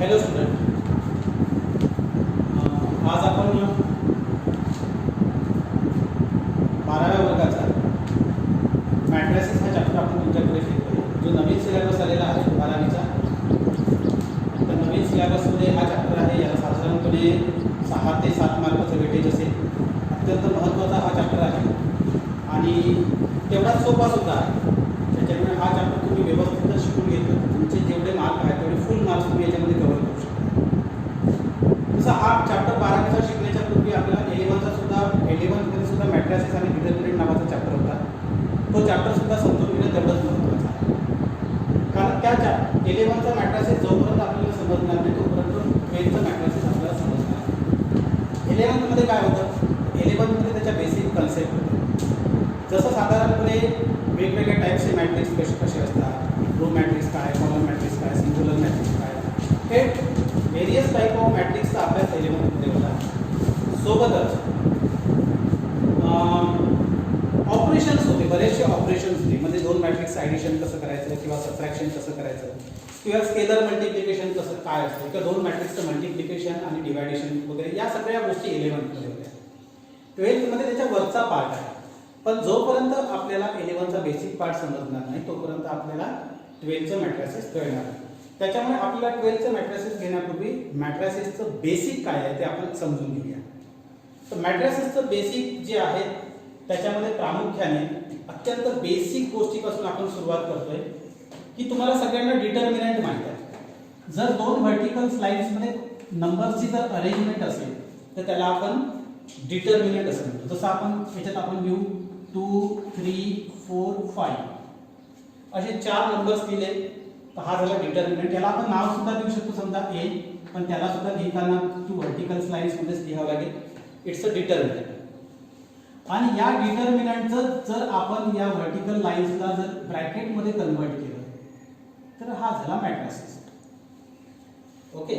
Hello student, आज आपण 12व्या वर्गाचा मॅट्रिसेस हा चॅप्टर आपण तुमच्याकडे घेतोय. जो नवीन सिलेबस आलेला आहे 12वीचा, तर नवीन सिलेबसमध्ये हा चॅप्टर आहे. याला साधारणपणे 6 ते 7 मार्काचं वेटेज असेल. अत्यंत महत्त्वाचा हा चॅप्टर आहे आणि तेवढाच सोपा सुद्धा आहे. त्याच्यामुळे हा चॅप्टर तुम्ही व्यवस्थित शिकून घेतो. तुमचे जेवढे मार्क आहेत तेवढे फुल मार्क्स तुम्ही याच्यामध्ये कव्हर करू शकता. तसा हा चॅप्टर 12वीचा शिकण्याच्या पूर्वी आपल्याला 11चा सुद्धा 11मध्ये सुद्धा मॅट्रिसेस आणि डिटर्मिनंट नावाचा चॅप्टर होता. तो चॅप्टर सुद्धा समजून घेणं तेवढंच महत्त्वाचं आहे. कारण त्या 11चा मॅट्रिसेस जोपर्यंत आपल्याला समजणार नाही तोपर्यंत 12चा मॅट्रिसेस आपल्याला समजणार नाही. 11मध्ये काय होतं? 11मध्ये त्याच्या बेसिक कन्सेप्ट होते. जसं साधारणपणे वेगवेगळ्या टाईपचे मॅट्रिक्स कसे असतात, रो मॅट्रिक्स काय, कॉलम मॅट्रिक्स काय, सिंग्युलर मॅट्रिक्स काय, हे व्हेरियस टाईप ऑफ मॅट्रिक्सचा अभ्यास 11मध्ये होता. सोबतच ऑपरेशन्स होते, बरेचसे ऑपरेशन्स होते. म्हणजे दोन मॅट्रिक्स ॲडिशन कसं करायचं किंवा सबट्रॅक्शन कसं करायचं किंवा स्केलर मल्टिप्लिकेशन कसं काय असतं किंवा दोन मॅट्रिक्सचं मल्टिप्लिकेशन आणि डिवायडेशन वगैरे या सगळ्या गोष्टी 11मध्ये होत्या. 12मध्ये त्याच्या वरचा पार्ट आहे. पण जोपर्यंत आपल्याला 11चा बेसिक पार्ट समजणार नाही तोपर्यंत आपल्याला 12चं मॅट्रिसेस कळणार नाही. त्याच्यामुळे आपल्याला 12चं मॅट्रिसेस घेण्यापूर्वी मॅट्रिसेसचं बेसिक काय आहे ते आपण समजून घेऊया. तर मॅट्रिसेसचं बेसिक जे आहे त्याच्यामध्ये प्रामुख्याने अत्यंत बेसिक गोष्टीपासून आपण सुरुवात करतोय की तुम्हाला सगळ्यांना डिटर्मिनंट माहिती आहे. जर दोन व्हर्टिकल स्लाइड्समध्ये नंबरची जर अरेंजमेंट असेल तर त्याला आपण डिटर्मिनंट असं म्हणतो. जसं आपण याच्यात आपण घेऊ 2, 3, 4, 5 असे 4 नंबर्स दिले तर हा झाला डिटर्मिनंट. याला आपण नाव सुद्धा देऊ शकतो, समजा ए, पण त्याला सुद्धा लिहिताना टू व्हर्टिकल स्लाइड्समध्येच लिहावं लागेल. It's a determinant. आणि या डिटर्मिनंटचं जर आपण या व्हर्टिकल लाईन्सला जर ब्रॅकेटमध्ये कन्वर्ट केलं तर हा झाला मॅट्रिसेस. ओके.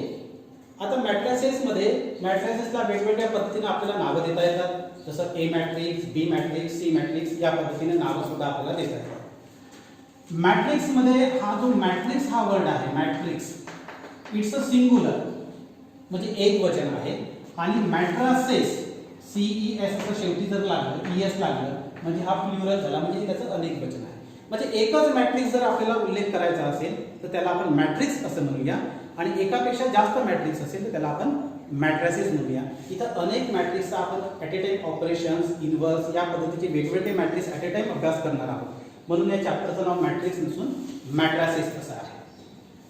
आता मॅट्रिसेसला वेगवेगळ्या पद्धतीने आपल्याला नावं देता येतात. जसं A matrix, B matrix, C matrix या पद्धतीने नावं सुद्धा आपल्याला देता येतात. मॅट्रिक्समध्ये हा जो मॅट्रिक्स हा वर्ड आहे, मॅट्रिक्स, इट्स अ सिंग्युलर म्हणजे एक वचन आहे. आणि मॅट्रासेस CES असं शेवटी जर लागलं, ES लागलं म्हणजे हा प्लुरल झाला, म्हणजे त्याचं अनेक वचन आहे. म्हणजे एकच मॅट्रिक्स जर आपल्याला उल्लेख करायचा असेल तर त्याला आपण मॅट्रिक्स असं म्हणूया. आणि एकापेक्षा जास्त मॅट्रिक्स असेल तर त्याला आपण मॅट्रिसेस म्हणूया. इथं अनेक मॅट्रिक्सचा आपण at a time operations, inverse या पद्धतीचे वेगवेगळे मॅट्रिक्स ॲट ए टाइम अभ्यास करणार आहोत. म्हणून या चॅप्टरचं नाव मॅट्रिक्स नसून मॅट्रिसेस असं आहे.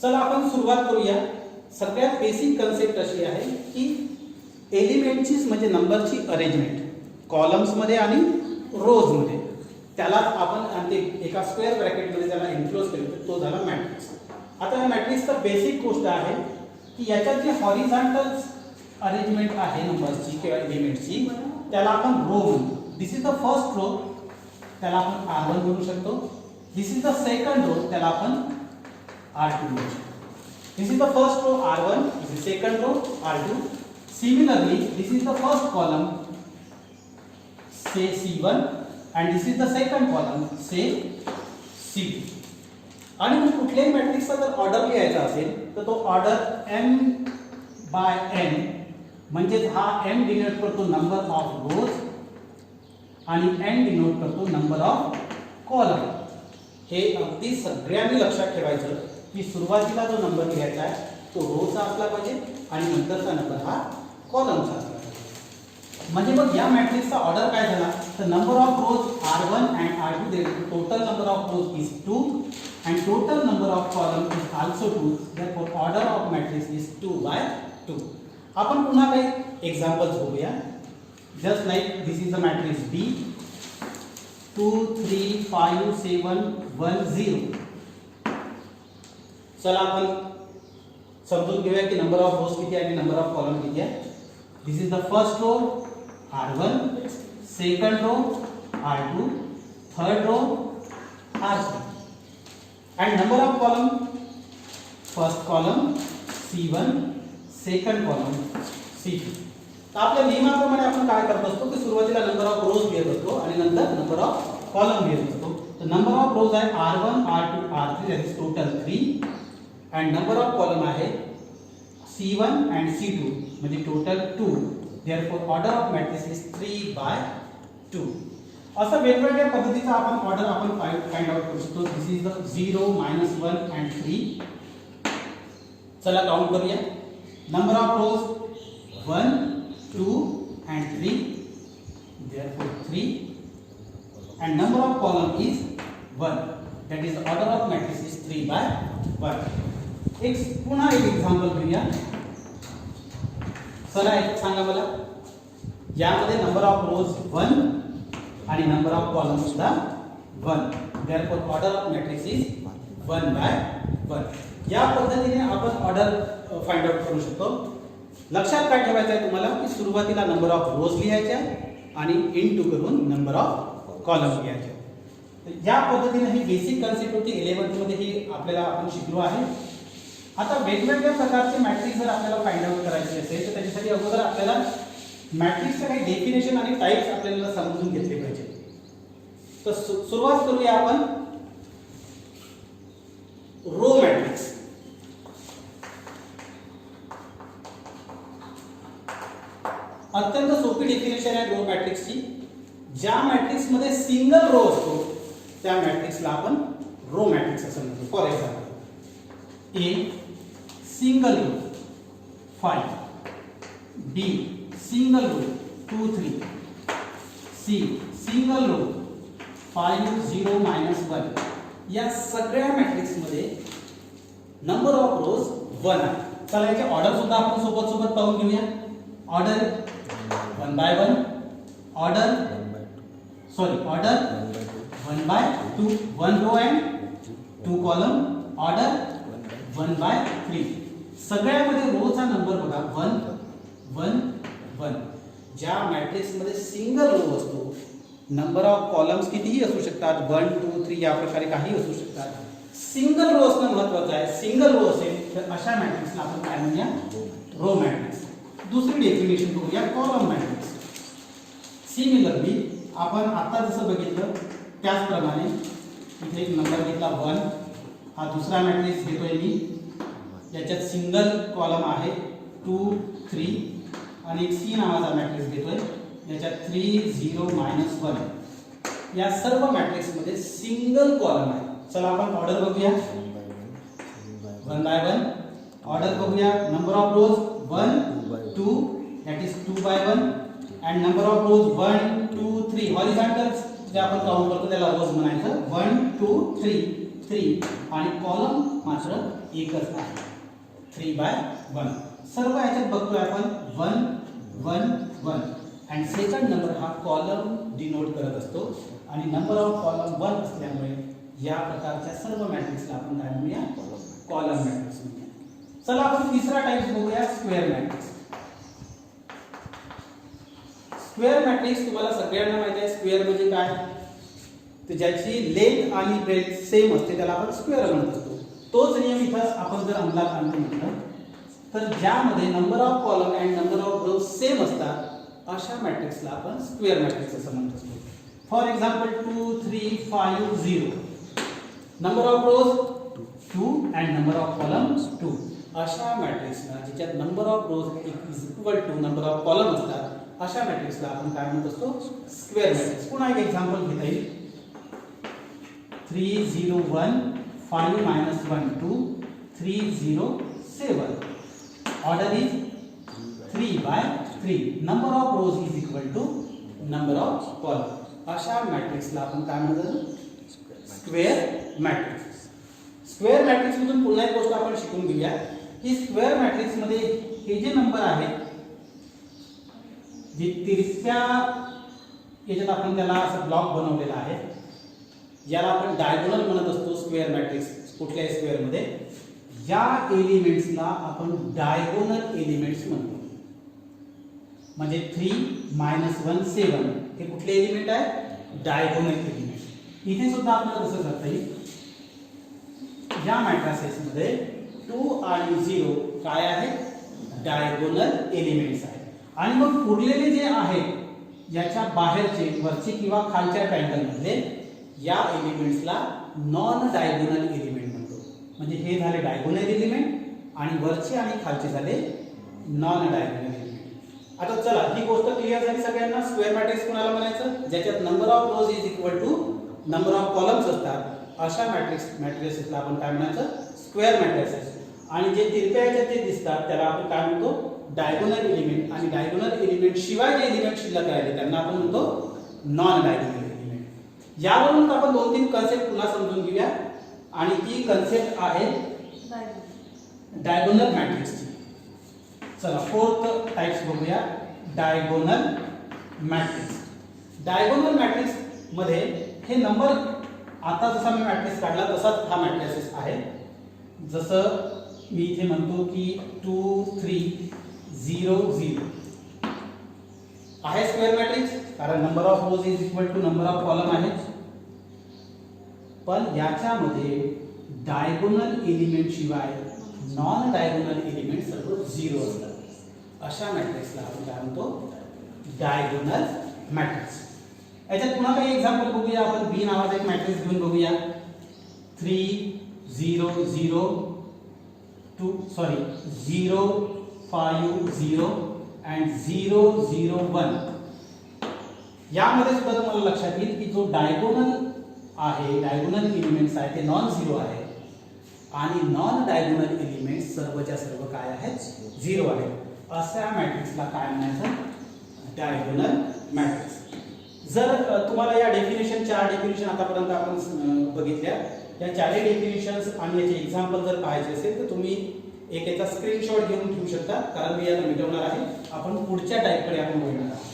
चला आपण सुरुवात करूया. सगळ्यात बेसिक कन्सेप्ट अशी आहे की एलिमेंटची म्हणजे नंबरची अरेंजमेंट कॉलम्समध्ये आणि रोजमध्ये, त्याला आपण एका स्क्वेअर ब्रॅकेटमध्ये त्याला एन्क्लोज केलं तर तो झाला मॅट्रिक्स. आता या मॅट्रिक्सचा बेसिक गोष्ट आहे की याच्यात जे हॉरिझॉन्टल अरेंजमेंट आहे नंबर्सची किंवा एलिमेंटची त्याला आपण रो म्हणतो. This is the first row, त्याला आपण R1 म्हणू शकतो. This is the second row, त्याला आपण R2 म्हणू शकतो. This is the first row R1, this is second row R2. Similarly, this is the first column, say C1, and this is the second column, say C2. आणि मग कुठल्याही मॅट्रिक्सचा जर order लिहायचा असेल तर तो ऑर्डर M by N म्हणजे हा M डिनोट करतो नंबर ऑफ रोज आणि N डिनोट करतो नंबर ऑफ कॉलम. हे अगदी सगळ्यांनी लक्षात ठेवायचं की सुरुवातीला जो नंबर लिहायचा आहे तो रोजचा असला पाहिजे आणि नंतरचा नंबर हा कॉलमचा असला पाहिजे. म्हणजे मग या मॅट्रिक्सचा ऑर्डर काय झाला तर number of rose R1 and R2, total number of rows is 2 and total number of column is also 2. Therefore order of matrix is 2 by 2. आपण पुन्हा काही एक्झाम्पल्स बघूया. Just like this is a matrix B 2 3 5 7 1 0. चला आपण समजून घेऊया की number of रोज किती आहे आणि नंबर ऑफ कॉलम किती आहे. This is the first row R1, second row R2, third row R3. And number of column, first column C1, second column C2. तर आपल्या नियमाप्रमाणे आपण काय करत असतो की सुरुवातीला नंबर ऑफ रोज लिहित असतो आणि नंतर नंबर ऑफ कॉलम लिहित असतो. तर नंबर ऑफ रोज आहे R1, R2, R3, that is total 3. and number of column आहे C1 and C2 म्हणजे total 2. Therefore order of matrix is 3/2. असं वेगवेगळ्या पद्धतीचा आपण ऑर्डर आपण फाइंड आउट करू शकतो. This is the 0, -1 and 3. चला काउंट करूया. Number of rose 1, 2 and 3. Therefore 3. And number of column is 1. That is the order of matrix is 3/1. पुन्हा एक एक्झाम्पल घेऊया. चला एक सांगा मला. यामध्ये नंबर ऑफ रोज 1 आणि नंबर ऑफ कॉलम सुद्धा 1. Therefore order of matrix is 1/1. या पद्धतीने आपण ऑर्डर फाइंड आउट करू शकतो. लक्षात काय ठेवायचं आहे तुम्हाला की सुरुवातीला नंबर ऑफ रोज लिहायच्या आणि इनटू करून नंबर ऑफ कॉलम लिहायचे. या पद्धतीने ही बेसिक कन्सेप्ट होती 11th मध्ये ही आपल्याला आपण शिकलो आहे. आता वेगवेगळ्या प्रकारचे मॅट्रिक्स जर आपल्याला फाइंड आउट करायचे असेल तर त्याच्यासाठी अगोदर आपल्याला मॅट्रिक्सचे काही डेफिनेशन आणि टाइप्स आपल्याला समजून घेतले पाहिजे. तर सुरुवात करूया आपण रो मॅट्रिक्स. अत्यंत सोपी डेफिनेशन आहे रो मॅट्रिक्सची. ज्या मॅट्रिक्स मध्ये सिंगल रो असतो त्या मॅट्रिक्सला आपण रो मॅट्रिक्स असं म्हणतो. For example A single row 5, B single row 2, 3, C single row 5, 0, -1. या सगळ्या मॅट्रिक्स मध्ये नंबर ऑफ रोज 1 आहे. चला याचे ऑर्डर सुद्धा आपण सोबत सोबत पाहून घेऊया. Order 1/1, order 1/2, 1 row and 2 column, order 1/3. सगळ्यामध्ये रोचा नंबर बघा 1, 1, 1. ज्या मॅट्रिक्स मध्ये सिंगल रो असतो नंबर ऑफ कॉलम्स कितीही असू शकतात, 1, 2, 3 या प्रकारे काही असू शकतात. सिंगल रो असणं महत्त्वाचं आहे. सिंगल रो असेल तर अशा मॅट्रिक्सला आपण काय म्हणूया, रो मॅट्रिक्स. दुसरी डेफिनेशन बघूया कॉलम मॅट्रिक्स. सिमिलरली आपण आता जसं बघितलं त्याचप्रमाणे इथे एक नंबर घेतला 1. हा दुसरा मॅट्रिक्स घेतोय मी. याच्यात सिंगल कॉलम आहे 2, 3 आणि एक सी नावाचा मॅट्रिक्स घेतोय. याच्यात 3, 0, -1. या सर्व मॅट्रिक्स मध्ये सिंगल कॉलम आहे. चला आपण ऑर्डर बघूया. 1/1 ऑर्डर बघूया. Number of rose 1, 2 that is 2/1 and number of rows 1, 2, 3 horizontals जे आपण काउंट करतो त्याला रोज म्हणायचं. 1, 2, 3 आणि कॉलम मात्र एकच आहे 3/1. सर्व याच्यात बघतोय आपण 1, 1, 1 and सेकंड नंबर हा कॉलम डिनोट करत असतो आणि नंबर ऑफ कॉलम 1 असल्यामुळे या प्रकारच्या सर्व मॅट्रिक्सला आपण काय म्हणूया, कॉलम मॅट्रिक्स म्हणूया. चला आपण तिसरा टाइप बघूया स्क्वेअर मॅट्रिक्स. स्क्वेअर मॅट्रिक्स तुम्हाला सगळ्यांना माहिती आहे. स्क्वेअर म्हणजे काय, तर ज्याची लेंथ आणि ब्रेथ सेम असते त्याला आपण स्क्वेअर म्हणत असतो. तोच नियम इथं आपण जर अंमलात आणतो म्हटलं तर ज्यामध्ये number of column and number of row same असतात अशा मॅट्रिक्सला आपण स्क्वेअर मॅट्रिक्स असं म्हणत असतो. For example 2, 3, 5, 0. Number of rows 2 and number of columns 2. अशा मॅट्रिक्सला ज्याच्यात number of rows is equal to number of column असतात अशा मॅट्रिक्सला आपण काय म्हणत असतो, स्क्वेअर मॅट्रिक्स. पुन्हा एक एक्झाम्पल घेता येईल. 3, 0, 1, 5, -1, 2, 3, 0, 7. Order is 3/3. Number of rows is equal to number of column. अशा मॅट्रिक्सला आपण काय म्हणतो, स्क्वेअर मॅट्रिक्स. स्क्वेअर मॅट्रिक्स मधून पुन्हा एक गोष्ट आपण शिकून घेऊया की स्क्वेअर मॅट्रिक्स मध्ये हे जे नंबर आहेत जे तिरक्या याच्यात आपण त्याला असं ब्लॉक बनवलेला आहे याला आपण डायगोनल म्हणत असतो. स्क्वेअर मॅट्रिक्स कुठल्याही स्क्वेअर मध्ये या एलिमेंट्सला आपण डायगोनल एलिमेंट्स म्हणतो. म्हणजे 3, -1, 7 हे कुठले एलिमेंट आहे, डायगोनल एलिमेंट. इथे सुद्धा आपल्याला कसं करता येईल, या मॅट्रिसेस मध्ये 2 आणि 0 काय आहे, डायगोनल एलिमेंट्स आहेत. आणि मग उरलेले जे आहेत याच्या बाहेरचे वरचे किंवा खालच्या ट्रायंगल मधले या एलिमेंट्सला नॉन डायगोनल एलिमेंट म्हणतो. म्हणजे हे झाले डायगोनल एलिमेंट आणि वरचे आणि खालचे झाले नॉन डायगोनल एलिमेंट. आता चला ही गोष्ट क्लिअर झाली सगळ्यांना. स्क्वेअर मॅट्रिक्स कोणाला म्हणायचं? ज्याच्यात number of rows is equal to number of columns असतात अशा मॅट्रिक्सला आपण काय म्हणायचं? Square matrices. आणि जे तिरप्या याच्यात जे दिसतात त्याला आपण काय म्हणतो? Diagonal element. आणि डायगोनल एलिमेंट शिवाय जे एलिमेंट शिल्लक राहिले त्यांना आपण म्हणतो नॉन डायगोनल एलिमेंट. यावरून आपण 2-3 कन्सेप्ट पुन्हा समजून घेऊया. आणि ती कन्सेप्ट आहे डायगोनल मॅट्रिक्सची. चला फोर्थ टाइप्स बघूया. Diagonal matrix. डायगोनल मॅट्रिक्स मध्ये हे नंबर आता जसा मी मॅट्रिक्स काढला तसाच हा मॅट्रिसेस आहे. जसं मी इथे म्हणतो की 2 3 0 0 आहे स्क्वेअर मॅट्रिक्स, कारण number of rows is equal to number of column आहे. पण याच्यामध्ये डायगोनल एलिमेंट शिवाय नॉन डायगोनल एलिमेंट सर्व 0 असतात. अशा मॅट्रिक्सला आपण काय म्हणतो? Diagonal matrix. याच्यात पुन्हा काही एक्झाम्पल बघूया आपण. बी नावाचा एक मॅट्रिक्स घेऊन बघूया. 3 0 0 2 0 5 0 and 0 0 1. यामध्ये सुद्धा तुम्हाला लक्षात येईल की जो डायगोनल आहे, डायगोनल एलिमेंट्स आहे ते नॉन झिरो आहे आणि नॉन डायगोनल एलिमेंट सर्वच्या सर्व काय आहेत? 0 आहेत. अशा मॅट्रिक्सला काय म्हणायचं? Diagonal matrix. जर तुम्हाला या डेफिनेशन 4 डेफिनेशन आतापर्यंत आपण बघितल्या, या 4 डेफिनेशन्स आणि याचे एक्झाम्पल जर पाहायचे असेल तर तुम्ही एक याचा स्क्रीनशॉट घेऊन ठेवू शकता, कारण मी आता मिटवणार आहे. आपण पुढच्या टाइपकडे आपण बघणार आहोत.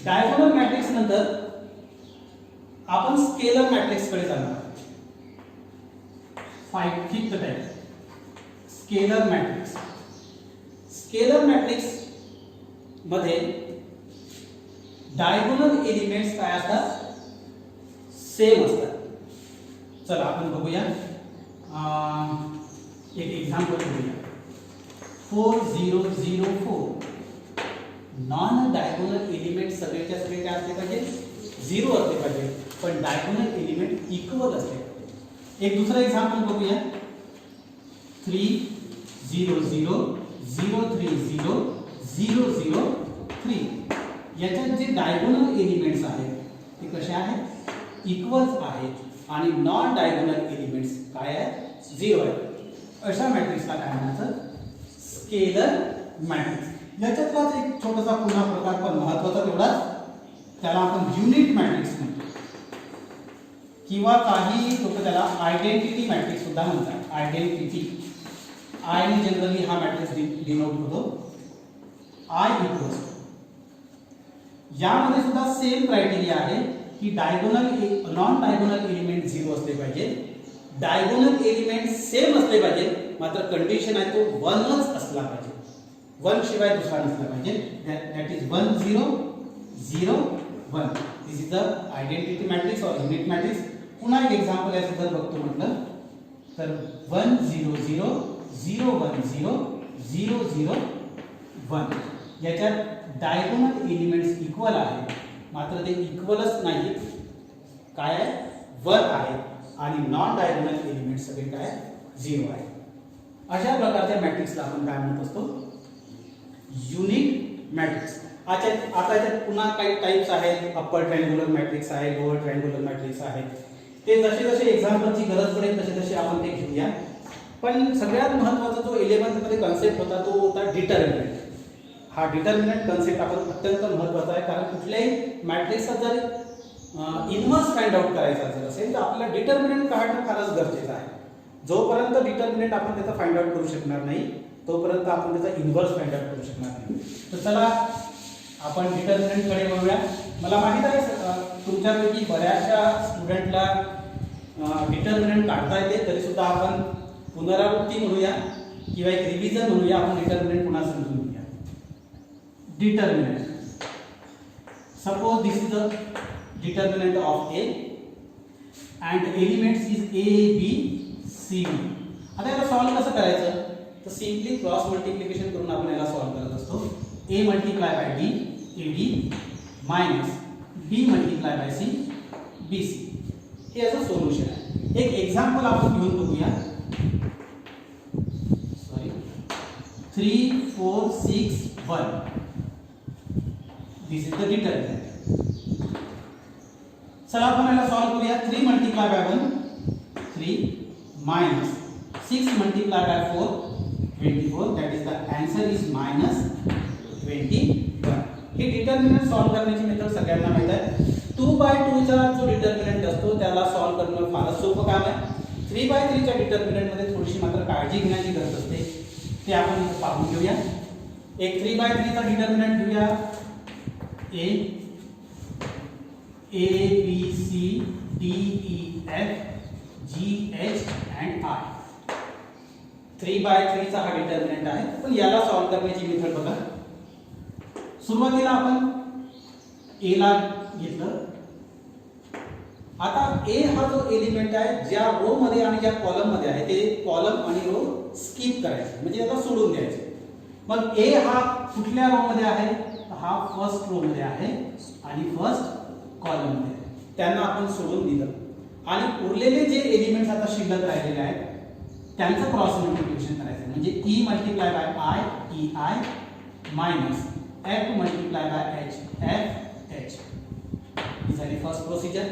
डायगोनल मॅट्रिक्स नंतर आपण स्केलर मॅट्रिक्स कडे जाणार आहोत. Fifth type scalar matrix. Scalar matrix मध्ये डायगोनल एलिमेंट्स काय असतात? सेम असतात. चला आपण बघूया. एक एक्झाम्पल बघूया. 4 0 0 4. नॉन डायगोनल एलिमेंट सगळेच्या सगळे काय असले पाहिजे? 0 असले पाहिजे. पण डायगोनल एलिमेंट इक्वल असले पाहिजे. एक दुसरा एक्झाम्पल बघूया. 3 0 0 0 3 0 0 0 3. याच्यात जे डायगोनल एलिमेंट्स आहेत ते कसे आहेत? इक्वल्स आहेत आणि नॉन डायगोनल एलिमेंट्स काय आहेत? 0 आहेत. अशा मॅट्रिक्सला काय म्हणायचं? Scalar matrix. याच्यातलाच एक छोटासा पुन्हा प्रकार पण महत्त्वाचा तेवढाच, त्याला आपण युनिट मॅट्रिक्स म्हणतो किंवा काही लोक त्याला आयडेंटिटी मॅट्रिक्स सुद्धा म्हणतात. आयडेंटिटी आय ने जनरली हा मॅट्रिक्स डिनोट होतो. I equals. यामध्ये सुद्धा सेम क्रायटेरिया आहे की डायगोनल नॉन डायगोनल एलिमेंट 0 असले पाहिजे, डायगोनल एलिमेंट सेम असले पाहिजे, मात्र कंडिशन आहे तो 1च असला पाहिजे. 1 शिवाय दुसरा नसला पाहिजे. That is 1 0 0 1. This is the identity matrix और युनिट मॅट्रिक्स. पुन्हा एक एक्झाम्पल याचं जर बघतो म्हटलं तर 1 0 0 0 1 0 0 0 1. याच्यात डायगोनल एलिमेंट्स इक्वल आहेत, मात्र ते इक्वलच नाही, काय आहे? 1 आहे. आणि नॉन डायगोनल एलिमेंट सगळे काय? 0 आहे. अशा प्रकारच्या मॅट्रिक्सला आपण काय म्हणत असतो? Unit matrix. आता याच्यात पुन्हा काही टाइप्स आहेत. अप्पर ट्रायंग्युलर मॅट्रिक्स आहे, लोअर ट्रायंग्युलर मॅट्रिक्स आहे. ते जसे जसे एक्झाम्पलची गरज पडेल तसे तसे आपण ते घेऊया. पण सगळ्यात महत्त्वाचा जो 11th मध्ये कन्सेप्ट होता तो होता डिटर्मिनंट. हा डिटर्मिनंट कन्सेप्ट आपण अत्यंत महत्त्वाचा आहे, कारण कुठल्याही मॅट्रिक्सचा जर इन्व्हर्स फाइंड आउट करायचा जर असेल तर आपल्याला डिटर्मिनंट काढणं फारच गरजेचं आहे. जोपर्यंत डिटर्मिनंट आपण त्याचा फाइंड आउट करू शकणार नाही तोपर्यंत आपण त्याचा इन्व्हर्स फाइंड आउट करू शकणार नाही. तर चला आपण डिटर्मिनंट कडे वळूया. मला माहित आहे तुमच्यापैकी बऱ्याचशा स्टुडंटला डिटर्मिनंट काढता येते, तरी सुद्धा आपण पुनरावृत्ती म्हणूया किंवा एक रिव्हिजन म्हणूया. आपण डिटर्मिनंट पुन्हा समजून घेऊया. Determinant. Suppose this is the determinant of A and elements is A B C D. आता याला सॉल्व कसं करायचं? तर सिंपली क्रॉस मल्टिप्लिकेशन करून आपण याला सॉल्व करत असतो. A multiply by D A D minus B multiply by C B C, हे याचं सोल्युशन आहे. एक एक्झाम्पल आपण घेऊन बघूया. 3 4 6 1, दिस इज द डिटर्मिनंट. चला आपण याला सॉल्व करूया. 3 multiply by 1 3 minus 6 multiplied by 4 24, that is the answer is minus 21. हे डिटर्मिनंट सॉल्व करण्याची मेथड सगळ्यांना माहित आहे. 2/2 चा जो डिटर्मिनंट असतो त्याला सॉल्व करणं फारच सोपं काम आहे. 3/3 च्या डिटर्मिनंट मध्ये थोडीशी मात्र काळजी घेण्याची गरज असते, ते आपण इथे पाहून घेऊया. एक 3/3 चा डिटर्मिनंट घेऊया. a b c d e f g h and I. 3/3 चा हा डिटर्मिनंट आहे. पण याला सॉल्व करण्याची मेथड बघा. सुरुवातीला आपण a ला घेतलं. आता a हा जो एलिमेंट आहे ज्या रो मध्ये आणि ज्या कॉलम मध्ये आहे ते कॉलम आणि रो स्किप करायचे, म्हणजे आता सोडून द्यायचे. मग a हा कुठल्या रो मध्ये आहे? हा फर्स्ट रो मध्ये आहे आणि फर्स्ट कॉलम मध्ये, त्यांना आपण सोडून दिलं. आणि उरलेले जे एलिमेंट्स आता शिल्लक राहिलेले आहेत त्यांचं क्रॉस मल्टिप्लिकेशन करायचं, म्हणजे e multiply by i e i minus f multiply by h f h. ही झाली फर्स्ट प्रोसिजर.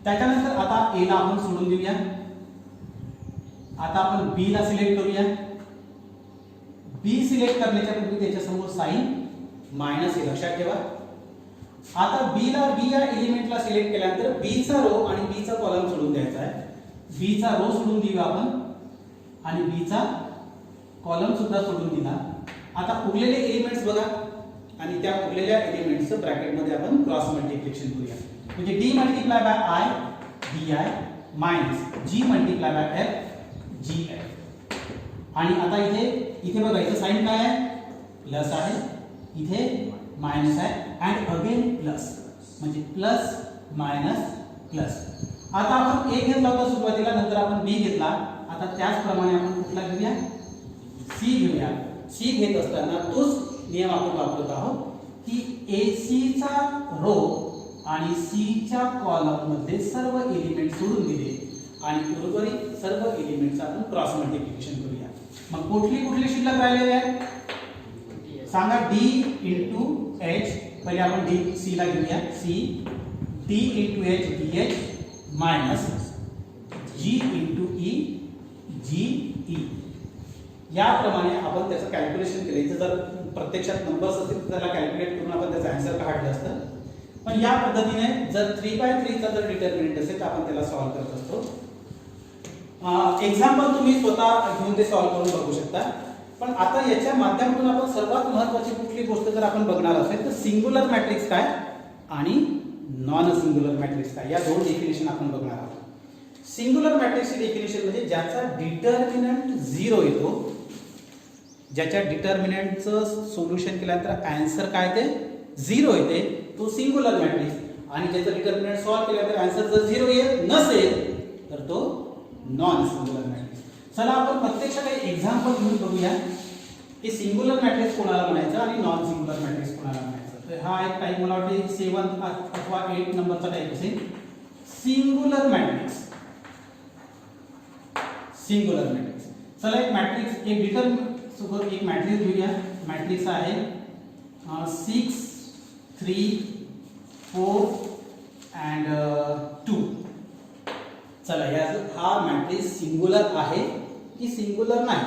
त्याच्यानंतर आता a ला आपण सोडून देऊया. आता आपण b ला सिलेक्ट करूया. b सिलेक्ट करण्याच्या पूर्वी त्याच्या समोर साइन मायनस हे लक्षात ठेवा. आता b या एलिमेंटला सिलेक्ट केल्यानंतर b चा रो आणि b चा कॉलम सोडून द्यायचा आहे. b चा रो सोडून देऊया आपण आणि b चा कॉलम सुद्धा सोडून दिला. आता उरलेले एलिमेंट्स बघा आणि त्या उरलेल्या एलिमेंट्सचं ब्रॅकेट मध्ये आपण क्रॉस मल्टिप्लिकेशन करूया. म्हणजे d multiply by i di minus g multiply by f gf. आणि आता इथे बघा इथे साइन काय आहे? प्लस आहे, इथे मायनस आहे and again प्लस, म्हणजे प्लस मायनस प्लस. आता आपण a घेतला होता सुरुवातीला, नंतर आपण b घेतला. आता त्याचप्रमाणे आपण कुठला घेऊया? c घेऊया. c घेत असताना तोच नियम आपण वापरत आहोत की ac चा रो आणि c च्या कॉलम मध्ये सर्व एलिमेंट सोडून दिले आणि उर्वरित सर्व एलिमेंट्स आपण क्रॉस मल्टिप्लिकेशन करूया. मग कुठली शिल्लक राहिलेली आहे सांगा? d into h. पहिले आपण d c ला घेऊया. c d into h dh minus g into e g e. याप्रमाणे आपण त्याचं कॅल्क्युलेशन केलं. जर प्रत्यक्षात नंबर्स असतील तर त्याला कॅल्क्युलेट करून आपण त्याचं आन्सर काढलं असतं. पण या पद्धतीने जर 3/3 चा जर डिटर्मिनंट असेल तर आपण त्याला सॉल्व करत असतो. एक्झाम्पल तुम्ही स्वतः घेऊन ते सॉल्व करून बघू शकता. पण आता याच्या माध्यमातून आपण सर्वात महत्त्वाची कुठली गोष्ट जर आपण बघणार असेल तर सिंग्युलर मॅट्रिक्स काय आणि नॉन सिंग्युलर मॅट्रिक्स काय, या दोन डेफिनेशन आपण बघणार आहोत. सिंग्युलर मॅट्रिक्सची डेफिनेशन म्हणजे ज्याचा डिटर्मिनंट 0 येतो, ज्याच्या डिटर्मिनंटचं सोल्युशन केल्यानंतर आन्सर काय ते 0 येते, तो सिंग्युलर मॅट्रिक्स. आणि ज्याचं डिटर्मिनंट सॉल्व केल्यानंतर आन्सर जर 0 येत नसेल तर तो नॉन सिंग्युलर मॅट्रिक्स. चला आपण प्रत्यक्षात काही एक्झाम्पल घेऊन बघूया की सिंग्युलर मॅट्रिक्स कोणाला म्हणायचं आणि नॉन सिंग्युलर मॅट्रिक्स कोणाला म्हणायचं. तर हा एक टाइप मला वाटते 7 अथवा 8 नंबरचा टाइप असेल. Singular matrix. Singular matrix. चला एक मॅट्रिक्स एक मॅट्रिक्स घेऊया. मॅट्रिक्स आहे 6 3 4 and 2. चला हा मॅट्रिक्स सिंग्युलर आहे की सिंग्युलर नाही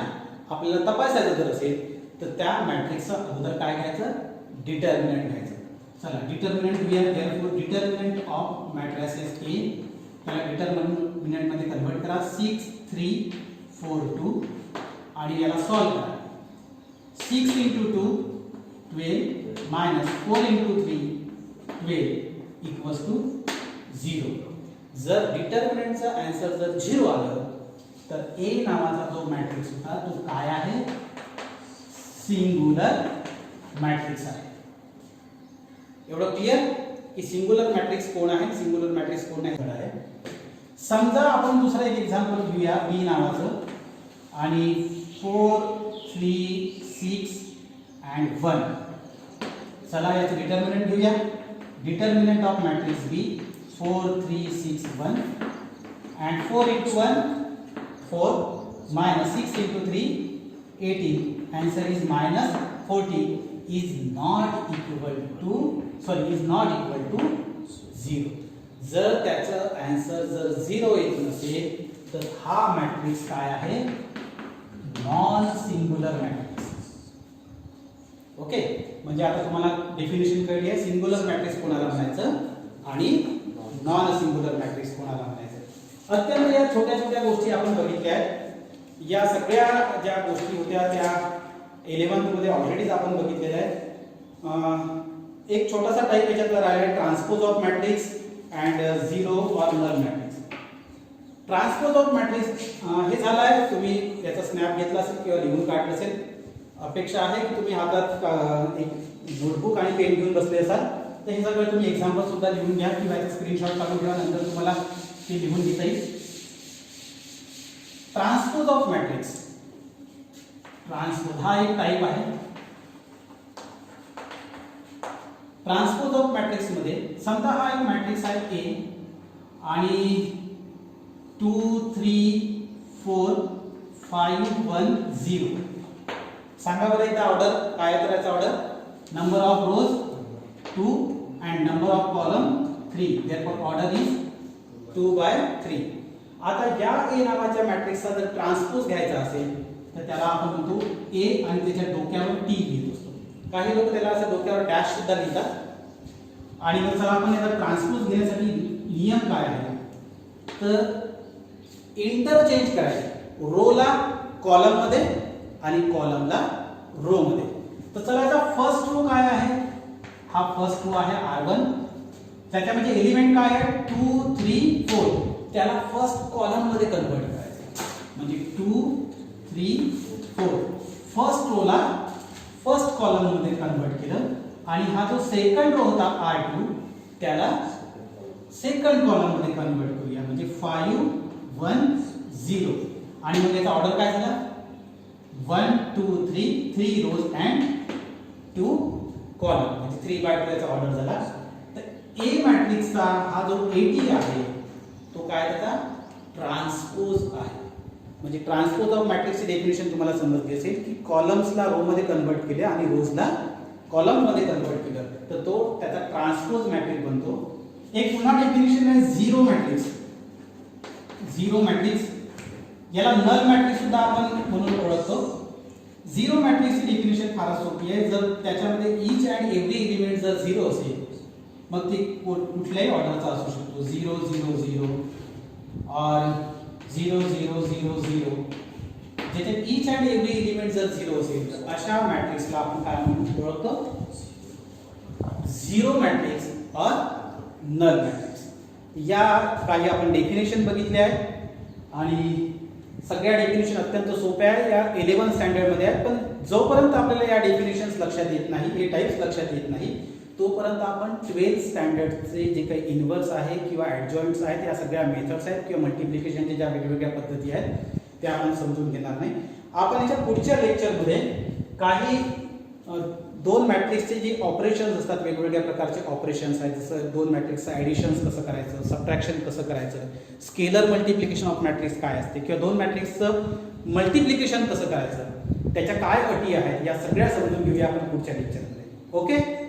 आपल्याला तपासायचं जर असेल तर त्या मॅट्रिक्सचा अगोदर काय घ्यायचं? डिटर्मिनंट घ्यायचं. चला डिटर्मिनंट घेऊया. Therefore determinant of matrices A त्याला डिटर्मिनंट मध्ये कन्वर्ट करा. 6 3 4 2 आणि याला सॉल्व करा. 6 into 2 12 minus 4 into 3 12 equals to 0. जर डिटर्मिनंटचा आन्सर जर 0 आलं तर A नावाचा जो मॅट्रिक्स होता तो काय आहे? सिंग्युलर मॅट्रिक्स आहे. एवढं क्लिअर की सिंग्युलर मॅट्रिक्स कोण आहे, सिंग्युलर मॅट्रिक्स कोण आहे. समजा आपण दुसरं एक एक्झाम्पल घेऊया B नावाचं आणि 4 3 6 and 1. चला याचं डिटर्मिनंट घेऊया. determinant of matrix B 4 3 6 1 and 4 into 1 4 minus 6 into 3 18, answer is minus 40 is not equal to 0. जर त्याचं आन्सर जर 0 येत नसेल तर हा मॅट्रिक्स काय आहे, नॉन सिंग्युलर मॅट्रिक्स. ओके, म्हणजे आता तुम्हाला डेफिनेशन कळली आहे, सिंग्युलर मॅट्रिक्स कोणाला म्हणायचं आणि नॉन सिंग्युलर मॅट्रिक्स कोणाला म्हणायचं. अत्यंत या छोट्या छोट्या गोष्टी आपण बघितल्या आहेत. या सगळ्या ज्या गोष्टी होत्या त्या 11th मध्ये ऑलरेडीच आपण बघितलेल्या आहेत. एक छोटासा टाइप याच्यातला राहिला, transpose of matrix and zero or null matrix. Transpose of matrix हे झालं आहे, तुम्ही याचा स्नॅप घेतला असेल किंवा लिहून काढलं असेल. अपेक्षा आहे की तुम्ही हातात एक नोटबुक आणि पेन घेऊन बसले असाल, तर हे सगळं तुम्ही एक्झाम्पल सुद्धा लिहून घ्या किंवा याचा स्क्रीनशॉट काढून घ्या, नंतर तुम्हाला ते लिहून घेता येईल. ट्रान्सपोज ऑफ मॅट्रिक्स, ट्रान्सपोज हा एक टाइप आहे. ट्रान्सपोज ऑफ मॅट्रिक्स मध्ये समजा हा एक मॅट्रिक्स आहे ए आणि 2 3 4 5 1 0. सांगा बरं एकदा ऑर्डर काय आहे, तर याचा order number of rows 2 and number of column 3, therefore order is 2/3. आता या ए नावाच्या मॅट्रिक्सचा जर ट्रान्सपोज घ्यायचा असेल तर त्याला आपण म्हणतो ए आणि त्याच्या डोक्यावर टी लिहित असतो. काही लोक त्याला असं डोक्यावर डॅश सुद्धा लिहितात. आणि मग चला आपण याचा ट्रान्सपोज घेण्यासाठी नियम काय आहे, तर इंटरचेंज करायचे, रोला कॉलम मध्ये आणि कॉलमला रो मध्ये. तर चला याचा फर्स्ट रो काय आहे, हा फर्स्ट रो आहे R1, त्याच्यामध्ये एलिमेंट काय आहे 2 3 4, त्याला फर्स्ट कॉलम मध्ये कन्वर्ट करायचं, म्हणजे 2 3 4 फर्स्ट रोला फर्स्ट कॉलम मध्ये कन्वर्ट केलं. आणि हा जो सेकंड रो होता R2 त्याला सेकंड कॉलम मध्ये कन्वर्ट करूया, म्हणजे 5 1 0. आणि मग याचा ऑर्डर काय झाला 1 2 3 रोज अँड 2 कॉलम, म्हणजे 3/2 याचा ऑर्डर झाला. तर ए मॅट्रिक्सचा हा जो AT आहे तो काय त्याचा ट्रान्सपोज आहे. म्हणजे ट्रान्सपोज ऑफ मॅट्रिक्सची डेफिनेशन तुम्हाला समजली असेल की कॉलम्सला रो मध्ये कन्वर्ट केले आणि रोजला कॉलम मध्ये कन्वर्ट केलं तर तो त्याचा ट्रान्सपोज मॅट्रिक्स बनतो. एक पुन्हा डेफिनेशन आहे झिरो मॅट्रिक्स. झिरो मॅट्रिक्स याला नल मॅट्रिक्स सुद्धा आपण म्हणून ओळखतो. झिरो मॅट्रिक्सची डेफिनेशन फारच सोपी आहे. जर त्याच्यामध्ये ईच अँड एव्हरी एलिमेंट जर झिरो असेल मग ते कुठल्याही ऑर्डरचा असू शकतो, 0 0 0 और 0 0 0 0, ज्याच्यात ईच अँड एव्हरी एलिमेंट जर 0 असेल तर अशा मॅट्रिक्सला आपण काय म्हणून ओळखतो, झिरो मॅट्रिक्स और नल मॅट्रिक्स. या काही आपण डेफिनेशन बघितले आहे आणि सगळ्या डेफिनेशन अत्यंत सोप्या आहे, या 11th स्टँडर्ड मध्ये आहेत. पण जोपर्यंत आपल्याला या डेफिनेशन्स लक्षात येत नाही, हे टाइप्स लक्षात येत नाही, तोपर्यंत आपण 12th स्टँडर्डचे जे काही इन्व्हर्स आहे किंवा ॲडजॉइंट्स आहेत, या सगळ्या मेथड्स आहेत किंवा मल्टिप्लिकेशनच्या ज्या वेगवेगळ्या पद्धती आहेत त्या आपण समजून घेणार नाही. आपण याच्या पुढच्या लेक्चरमध्ये काही दोन मॅट्रिक्सचे जे ऑपरेशन्स असतात, वेगवेगळ्या प्रकारचे ऑपरेशन्स आहेत, जसं दोन मॅट्रिक्सचं ॲडिशन्स कसं करायचं, सबट्रॅक्शन कसं करायचं, स्केलर मल्टिप्लिकेशन ऑफ मॅट्रिक्स काय असते किंवा दोन मॅट्रिक्सचं मल्टिप्लिकेशन कसं करायचं, त्याच्या काय अटी आहेत, या सगळ्या समजून घेऊया आपण पुढच्या लेक्चरमध्ये. ओके.